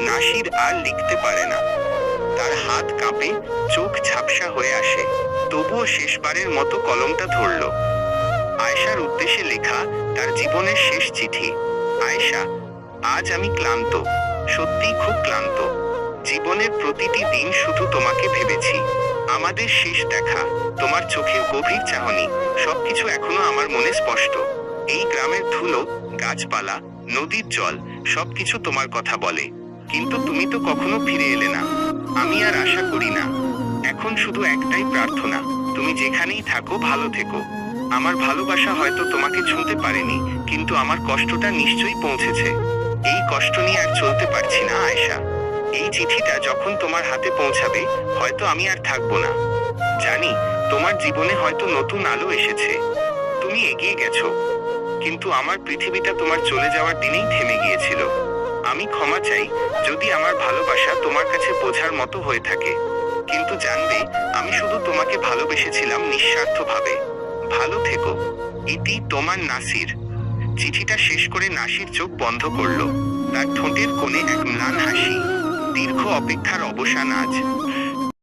নাসির আর লিখতে পারে না। তার হাত কাঁপে, চোখ ঝাপসা হয়ে আসে। তবুও শেষবারের মতো কলমটা ধরল। আয়েশার উদ্দেশ্যে লেখা, তার জীবনের শেষ চিঠি। আয়েশা, আজ আমি ক্লান্ত, সত্যিই খুব ক্লান্ত। জীবনের প্রতিটি দিন শুধু তোমাকে ভেবেছি। আমাদের শেষ দেখা, তোমার চোখের গভীর চাহনি, সবকিছু এখনো আমার মনে স্পষ্ট। এই গ্রামের ধুলো, গাছপালা, নদীর জল, সবকিছু তোমার কথা বলে। কিন্তু তুমি তো কখনো ফিরে এলে না। আমি আর আশা করি না। এখন শুধু একটাই প্রার্থনা, তুমি যেখানেই থাকো ভালো থেকো। আমার ভালোবাসা হয়তো তোমাকে ছুঁতে পারেনি, কিন্তু আমার কষ্টটা নিশ্চয়ই পৌঁছেছে। এই কষ্ট নিয়ে আর চলতে পারছি না আয়েশা। এই চিঠিটা যখন তোমার হাতে পৌঁছাবে, হয়তো আমি আর থাকবো না। জানি, তোমার জীবনে হয়তো নতুন আলো এসেছে। তুমি এগিয়ে গেছো। কিন্তু আমার পৃথিবীটা তোমার চলে যাওয়ার দিনেই থেমে গিয়েছিল। আমি ক্ষমা চাই যদি আমার ভালোবাসা তোমার কাছে বোঝার মতো হয়ে থাকে। কিন্তু জানবে, আমি শুধু তোমাকে ভালোবেসেছিলাম নিঃস্বার্থভাবে। ভালো থেকো। ইতি, তোমার নাসির। চিঠিটা শেষ করে নাসির চোখ বন্ধ করল। তার ঠোঁটের কোণে এক ম্লান হাসি। দীর্ঘ অপেক্ষার অবসান আজ।